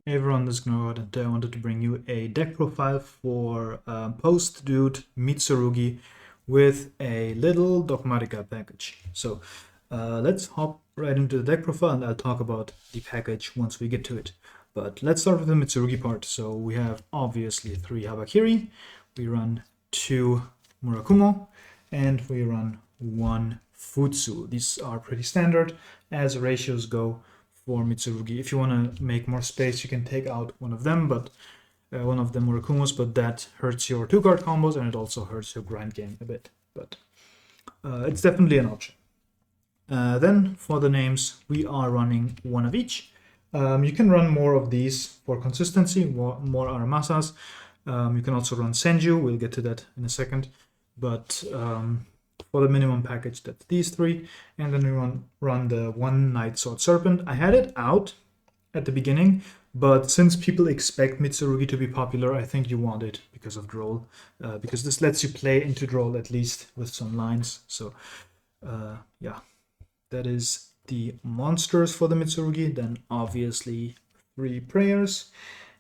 Hey everyone, this is Gnod, and I wanted to bring you a deck profile for post-dude Mitsurugi with a little Dogmatika package. So let's hop right into the deck profile, and I'll talk about the package once we get to it. But let's start with the Mitsurugi part. So we have obviously 3 Habakiri, we run 2 Murakumo, and we run 1 Futsu. These are pretty standard as ratios go for Mitsurugi. If you want to make more space, you can take out one of them, but one of the Murakumos, but that hurts your 2-card combos and it also hurts your grind game a bit. But it's definitely an option. Then for the names, we are running 1 of each. You can run more of these for consistency, more Aramasas. You can also run Senju, we'll get to that in a second. But for the minimum package, that's these 3, and then we run the 1 Night Sword Serpent. I had it out at the beginning, but since people expect Mitsurugi to be popular, I think you want it because of Droll, because this lets you play into Droll at least with some lines. So yeah, that is the monsters for the Mitsurugi. Then obviously 3 prayers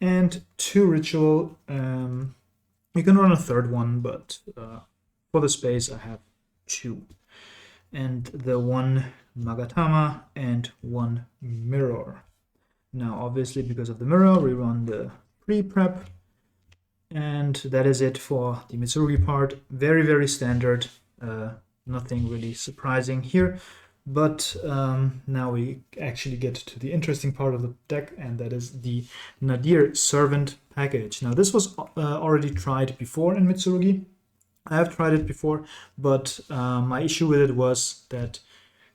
and 2 ritual. You can run a 3rd one, but for the space I have 2, and the 1 Magatama and 1 Mirror. Now obviously because of the Mirror we run the pre-prep, and that is it for the Mitsurugi part. Very standard, nothing really surprising here, but now we actually get to the interesting part of the deck, and that is the Nadir Servant package. Now this was already tried before in Mitsurugi. I have tried it before, but my issue with it was that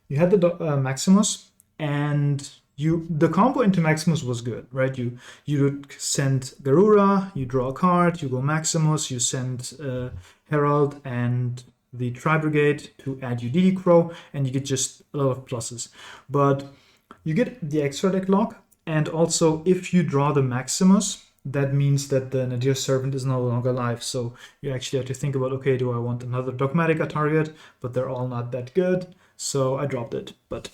you had the Maximus, and the combo into Maximus was good, right? You would send Garura, you draw a card, you go Maximus, you send Herald and the Tri-Brigade to add your DD Crow, and you get just a lot of pluses. But you get the extra deck lock, and also if you draw the Maximus, that means that the Nadir Servant is no longer alive. So you actually have to think about, okay, do I want another Dogmatika target? But they're all not that good, so I dropped it. But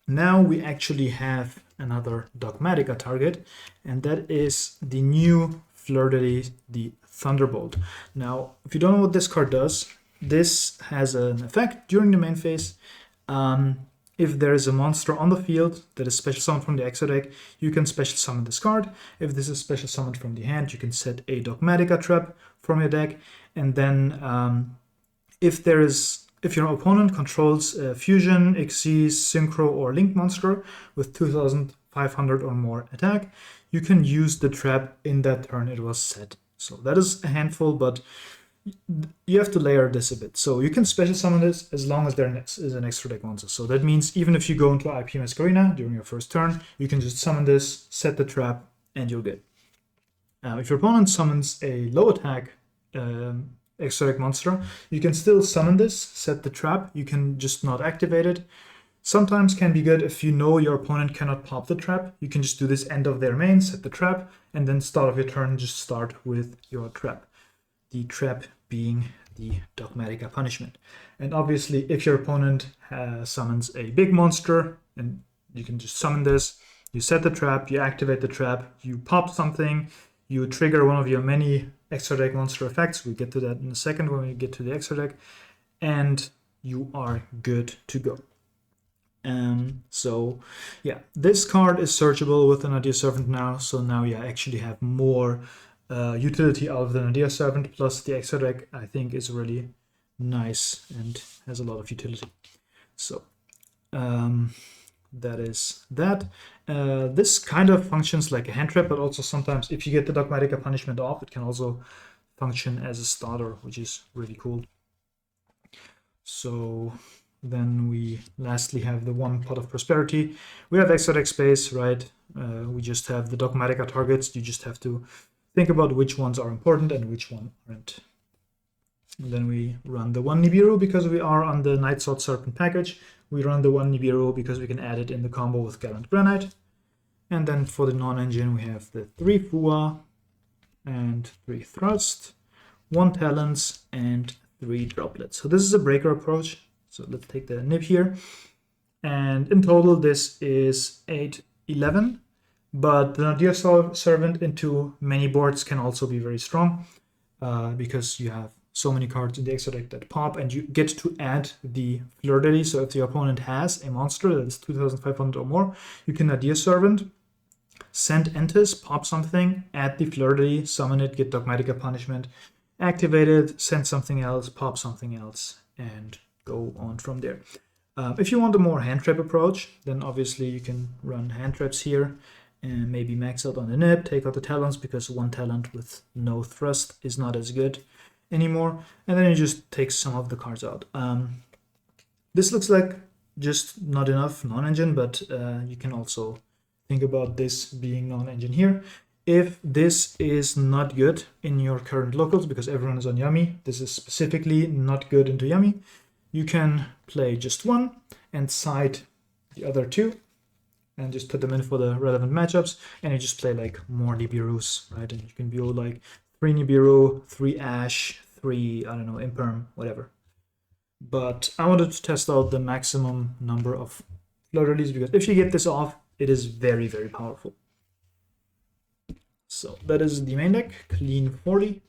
now we actually have another Dogmatika target, and that is the new Fleur-de-Lis, the Thunderbolt. Now, if you don't know what this card does, this has an effect during the main phase. If there is a monster on the field that is special summoned from the extra deck, you can special summon this card. If this is special summoned from the hand, you can set a Dogmatika trap from your deck. And then if your opponent controls a Fusion, Xyz, Synchro, or Link monster with 2,500 or more attack, you can use the trap in that turn it was set. So that is a handful, but you have to layer this a bit. So you can special summon this as long as there is an extra deck monster. So that means even if you go into IP Masquerena during your first turn, you can just summon this, set the trap, and you'll get. If your opponent summons a low attack extra deck monster, you can still summon this, set the trap, you can just not activate it. Sometimes can be good if you know your opponent cannot pop the trap. You can just do this end of their main, set the trap, and then start of your turn, just start with your trap. The trap being the Dogmatika punishment. And obviously if your opponent summons a big monster, and you can just summon this, you set the trap, you activate the trap, you pop something, you trigger one of your many extra deck monster effects. We'll get to that in a second when we get to the extra deck, and you are good to go. So yeah, this card is searchable with the Nadir Servant now, so now you actually have more utility out of the Nadir Servant, plus the extra deck I think is really nice and has a lot of utility. So that is that. This kind of functions like a hand trap, but also sometimes if you get the Dogmatika punishment off, it can also function as a starter, which is really cool. So then we lastly have the 1 Pot of Prosperity. We have extra deck space, right? We just have the Dogmatika targets. You just have to think about which ones are important and which one aren't. And then we run the 1 Nibiru because we are on the Night Sword Serpent package. We run the 1 Nibiru because we can add it in the combo with Gallant Granite. And then for the non-engine we have the 3 Fua and 3 Thrust, 1 Talents, and 3 Droplets. So this is a breaker approach. So let's take the nib here. And in total this is 8, 11. But the Nadir Servant into many boards can also be very strong because you have so many cards in the extra deck that pop, and you get to add the fleur-de-lis. So if the opponent has a monster that is 2,500 or more, you can Nadir Servant, send Entis, pop something, add the fleur-de-lis, summon it, get Dogmatika punishment, activate it, send something else, pop something else, and go on from there. If you want a more hand trap approach, then obviously you can run hand traps here and maybe max out on the nib, take out the talents, because one talent with no thrust is not as good anymore, and then you just take some of the cards out. This looks like just not enough non-engine, but you can also think about this being non-engine here. If this is not good in your current locals, because everyone is on Yummy, this is specifically not good into Yummy, you can play just one and side the other two and just put them in for the relevant matchups, and you just play like more Nibirus, right? And you can build like 3 Nibiru, 3 Ash, 3, I don't know, Imperm, whatever. But I wanted to test out the maximum number of fleur-de-lis, because if you get this off, it is very, very powerful. So that is the main deck, clean 40.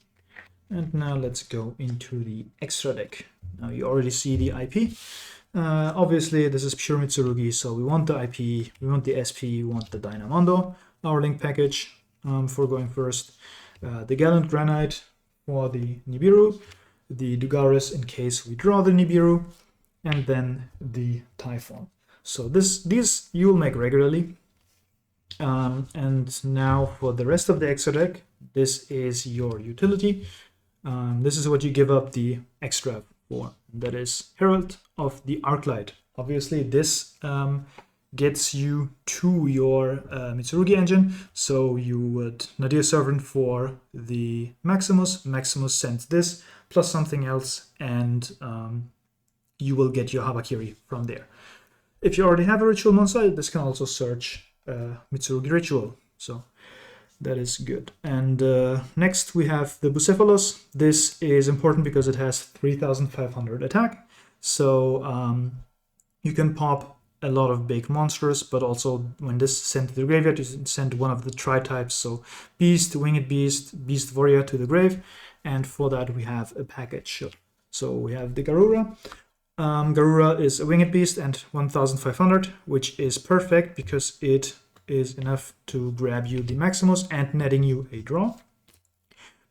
And now let's go into the extra deck. Now you already see the IP. Obviously, this is pure Mitsurugi, so we want the IP, we want the SP, we want the Dynamondo, our link package for going first. The Gallant Granite for the Nibiru, the Dugaris in case we draw the Nibiru, and then the Typhon. So these you will make regularly. And now for the rest of the extra deck, this is your utility. This is what you give up the extra for. That is Herald of the Arclight. Obviously, this gets you to your Mitsurugi engine. So you would Nadir Servant for the Maximus. Maximus sends this plus something else, and you will get your Habakiri from there. If you already have a ritual monster, this can also search Mitsurugi ritual. So that is good. And next we have the Bucephalus. This is important because it has 3,500 attack. So you can pop a lot of big monsters, but also when this is sent to the graveyard, you send one of the tri-types. So Beast, Winged Beast, Beast Warrior to the grave. And for that we have a package. So we have the Garura. Garura is a Winged Beast and 1,500, which is perfect because it is enough to grab you the Maximus and netting you a draw.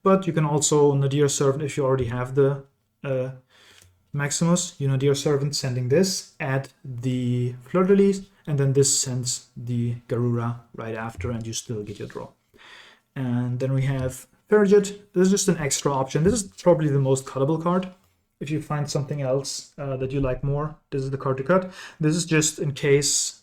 But you can also Nadir Servant if you already have the Maximus. You Nadir Servant sending this, add the Fleur-de-Lis, and then this sends the Garura right after, and you still get your draw. And then we have Fergit. This is just an extra option. This is probably the most cuttable card. If you find something else that you like more, this is the card to cut. This is just in case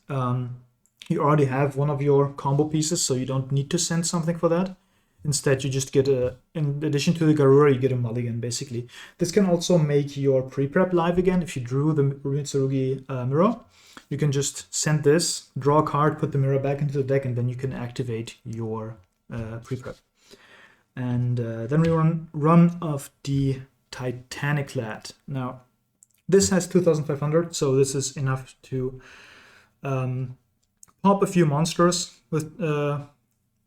you already have one of your combo pieces, so you don't need to send something for that. Instead, you just get in addition to the Garura, you get a mulligan, basically. This can also make your pre-prep live again. If you drew the Mitsurugi mirror, you can just send this, draw a card, put the mirror back into the deck, and then you can activate your pre-prep. And then we run of the Titanic Lad. Now, this has 2,500, so this is enough to pop a few monsters with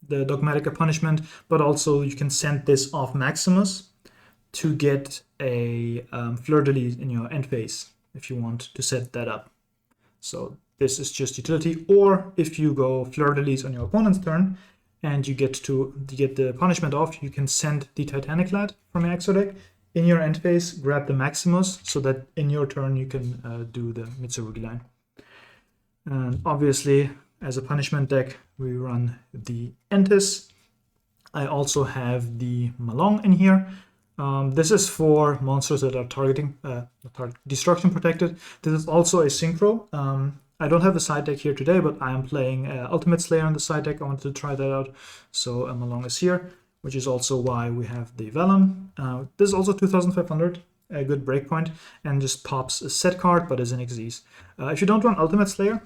the Dogmatika punishment, but also you can send this off Maximus to get a Fleur-de-Lis in your end phase if you want to set that up. So this is just utility, or if you go Fleur-de-Lis on your opponent's turn and you get to get the punishment off, you can send the Titanic Lad from your extra deck in your end phase, grab the Maximus, so that in your turn you can do the Mitsurugi line. And obviously, as a punishment deck, we run the Entis. I also have the Malong in here. This is for monsters that are targeting destruction protected. This is also a synchro. I don't have a side deck here today, but I am playing Ultimate Slayer on the side deck. I wanted to try that out, so Malong is here, which is also why we have the Vellum. This is also 2,500, a good breakpoint, and just pops a set card, but is an Xyz. If you don't run Ultimate Slayer,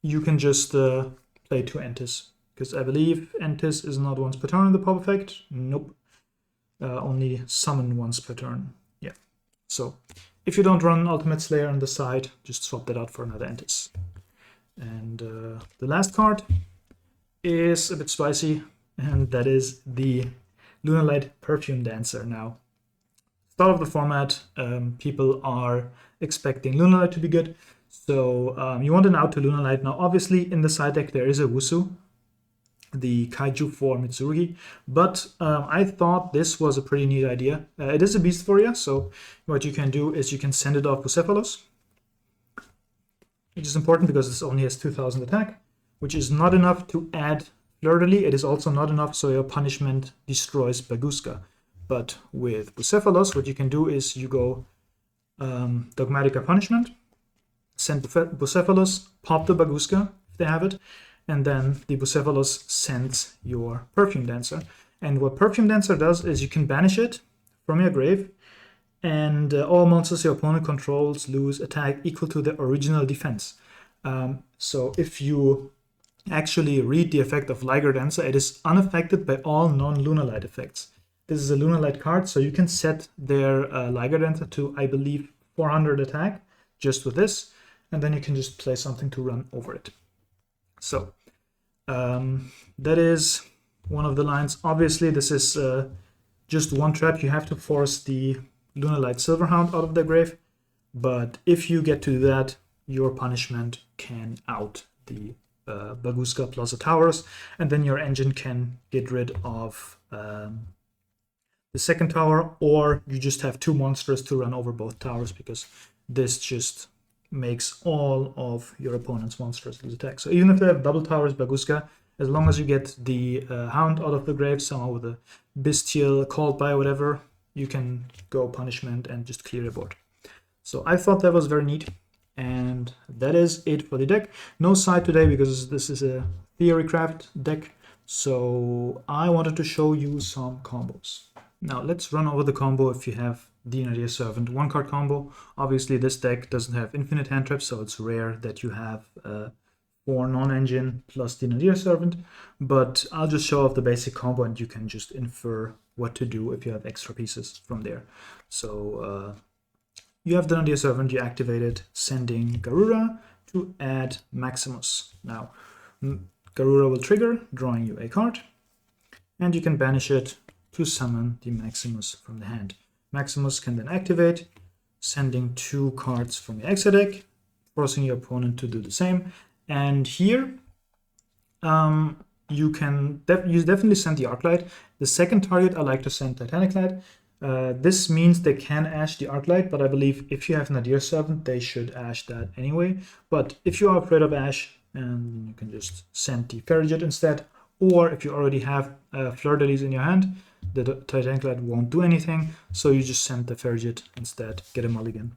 you can just play 2 Entis, because I believe Entis is not once per turn in the pop effect. Nope. Only summon once per turn. Yeah. So if you don't run Ultimate Slayer on the side, just swap that out for another Entis. And the last card is a bit spicy, and that is the Lunalight Perfume Dancer. Now, start of the format, people are expecting Lunalight to be good, so you want an out to Lunalight. Now, obviously, in the side deck there is a Wusu, the Kaiju for Mitsurugi, but I thought this was a pretty neat idea. It is a beast warrior, so what you can do is you can send it off Bucephalus, which is important because this only has 2000 attack, which is not enough to add Fleur-de-Lis. It is also not enough so your punishment destroys Baguska. But with Bucephalus, what you can do is you go Dogmatika punishment, send Bucephalus, pop the Baguska if they have it, and then the Bucephalus sends your Perfume Dancer. And what Perfume Dancer does is you can banish it from your grave, and all monsters your opponent controls lose attack equal to the original defense. So if you actually read the effect of Liger Dancer, it is unaffected by all non-Lunalight effects. This is a Lunalight card, so you can set their Liger Dancer to, I believe, 400 attack just with this, and then you can just play something to run over it. So that is one of the lines. Obviously, this is just one trap. You have to force the Lunalight Silverhound out of their grave, but if you get to that, your punishment can out the Baguska plus the towers, and then your engine can get rid of the second tower, or you just have two monsters to run over both towers, because this just makes all of your opponent's monsters lose attack. So even if they have double towers Baguska, as long as you get the hound out of the grave somehow with a bestial called by whatever, you can go punishment and just clear your board. So I thought that was very neat, and that is it for the deck. No side today because this is a theory craft deck, so I wanted to show you some combos. Now let's run over the combo if you have the Nadir Servant one card combo. Obviously this deck doesn't have infinite hand traps, so it's rare that you have 4 non-engine plus the Nadir Servant, but I'll just show off the basic combo and you can just infer what to do if you have extra pieces from there. So you have the Nadir Servant, you activate it, sending Garura to add Maximus. Now Garura will trigger, drawing you a card, and you can banish it to summon the Maximus from the hand. Maximus can then activate, sending 2 cards from your extra deck, forcing your opponent to do the same. And here, you can definitely send the Arclight. The second target, I like to send Titanic Light. This means they can Ash the Arclight, but I believe if you have Nadir Servant, they should Ash that anyway. But if you are afraid of Ash, you can just send the Ferriget instead. Or if you already have Fleur-de-Lis in your hand, the Titanic Light won't do anything, so you just send the Ferriget instead, get a mulligan.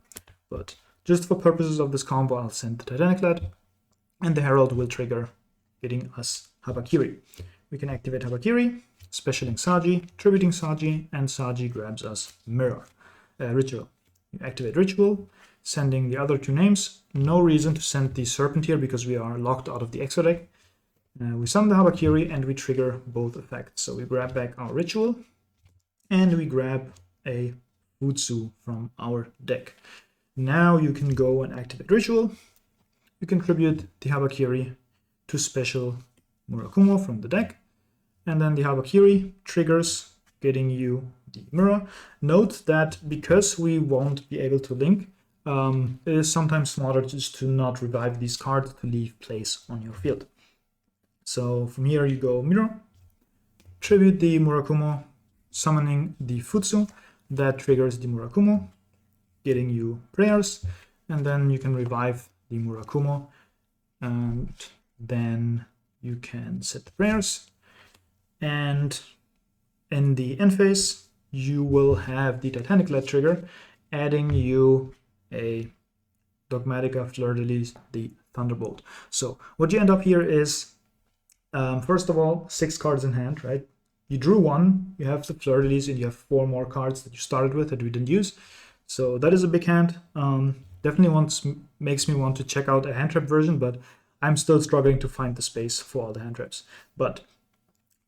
But just for purposes of this combo, I'll send the Titanic Light, and the Herald will trigger, getting us Habakiri. We can activate Habakiri, specialing Saji, tributing Saji, and Saji grabs us Mirror. Ritual. You activate Ritual, sending the other 2 names. No reason to send the Serpent here because we are locked out of the extra deck. We summon the Habakiri and we trigger both effects. So we grab back our Ritual and we grab a Futsu from our deck. Now you can go and activate Ritual. You contribute the Habakiri to special Murakumo from the deck. And then the Habakiri triggers, getting you the Mirror. Note that because we won't be able to link, it is sometimes smarter just to not revive these cards to leave place on your field. So from here you go Mirror, tribute the Murakumo, summoning the Futsu, that triggers the Murakumo, getting you prayers, and then you can revive the Murakumo, and then you can set the prayers, and in the end phase you will have the Titanic Light trigger, adding you a Dogmatika Fleur-de-Lis, the Thunderbolt. So what you end up here is, first of all, 6 cards in hand, right? You drew 1, you have the Fleur-de-Lis, and you have 4 more cards that you started with that we didn't use. So that is a big hand. Definitely makes me want to check out a hand trap version, but I'm still struggling to find the space for all the hand traps. But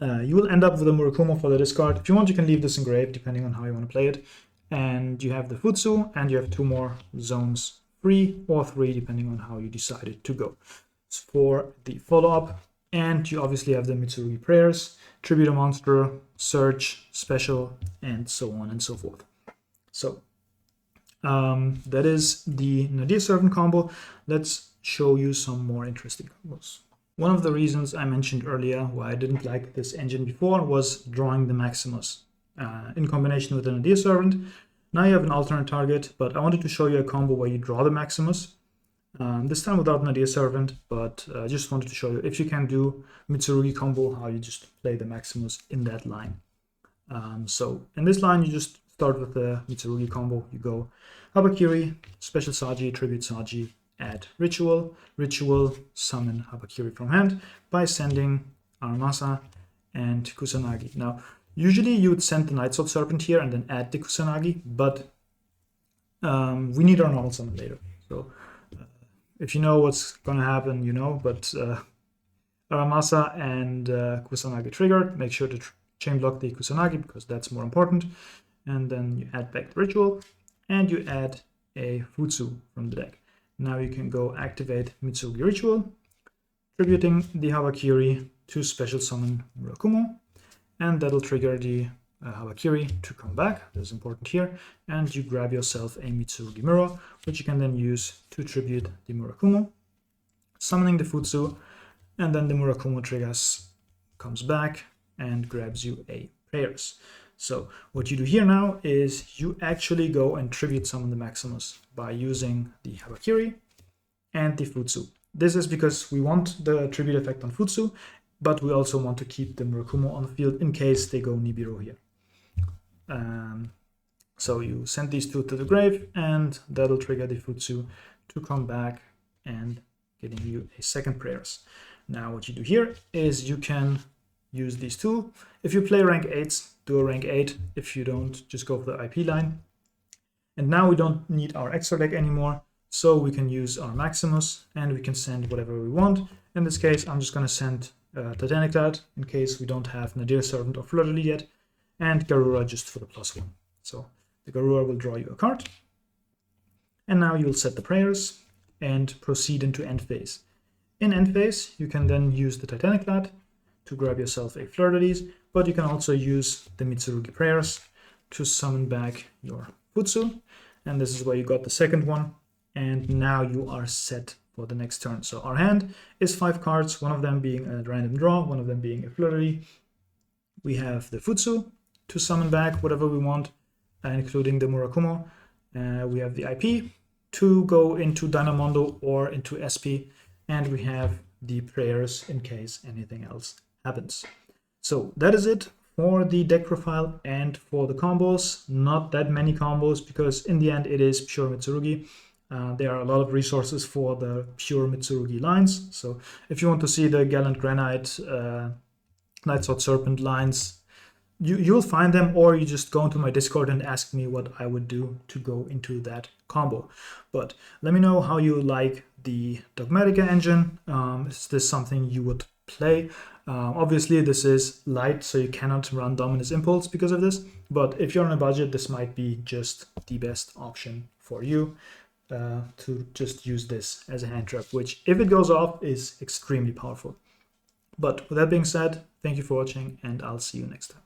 you will end up with a Murakumo for the discard. If you want, you can leave this engraved, depending on how you want to play it. And you have the Futsu, and you have 2 more zones, 3 or 3, depending on how you decided to go. For the follow-up, And you obviously have the Mitsurugi prayers, tribute a monster, search, special, and so on and so forth. So that is the Nadir Servant combo. Let's show you some more interesting combos. One of the reasons I mentioned earlier why I didn't like this engine before was drawing the Maximus in combination with the Nadir Servant. Now you have an alternate target, but I wanted to show you a combo where you draw the Maximus. This time without Nadir Servant, but I just wanted to show you if you can do Mitsurugi combo, how you just play the Maximus in that line. So in this line, you just start with the Mitsurugi combo. You go Habakiri, Special Saji, Tribute Saji, add Ritual, Ritual, summon Habakiri from hand by sending Aramasa and Kusanagi. Now, usually you would send the Nightsword Serpent here and then add the Kusanagi, but we need our normal summon later. So if you know what's going to happen, you know, but Aramasa and Kusanagi triggered. Make sure to chain block the Kusanagi because that's more important. And then you add back the Ritual and you add a Futsu from the deck. Now you can go activate Mitsurugi Ritual, tributing the Habakiri to special summon Murakumo, and that'll trigger the Habakiri to come back. That's important here. And you grab yourself a Mitsurugi Mirror, which you can then use to tribute the Murakumo, summoning the Futsu, and then the Murakumo triggers, comes back and grabs you a Prayers. So what you do here now is you actually go and tribute summon the Maximus by using the Habakiri and the Futsu. This is because we want the tribute effect on Futsu, but we also want to keep the Murakumo on the field in case they go Nibiru here. So you send these two to the grave, and that'll trigger the Futsu to come back and getting you a second Prayers. Now what you do here is you can use these two. If you play rank 8s, do a rank 8. If you don't, just go for the IP line. And now we don't need our extra deck anymore, so we can use our Maximus and we can send whatever we want. In this case, I'm just going to send Titanic Cloud in case we don't have Nadir Servant or Fleur-de-Lis yet, and Garura just for the +1. So the Garura will draw you a card. And now you'll set the Prayers and proceed into end phase. In end phase, you can then use the Titanic Cloud to grab yourself a Fleur-de-Lis, but you can also use the Mitsurugi Prayers to summon back your Futsu. And this is where you got the second one. And now you are set for the next turn. So our hand is 5 cards, one of them being a random draw, one of them being a Fleur-de-Lis. We have the Futsu to summon back whatever we want, including the Murakumo. We have the IP to go into Dynamondo or into SP. And we have the Prayers in case anything else happens. So that is it for the deck profile and for the combos. Not that many combos because in the end it is pure Mitsurugi. There are a lot of resources for the pure Mitsurugi lines. So if you want to see the Gallant Granite, Nightsword Serpent lines, you'll find them, or you just go into my Discord and ask me what I would do to go into that combo. But let me know how you like the Dogmatika engine. Is this something you would play? Obviously this is light, so you cannot run Dominus Impulse because of this, but if you're on a budget, this might be just the best option for you to just use this as a hand trap, which if it goes off is extremely powerful. But with that being said, thank you for watching and I'll see you next time.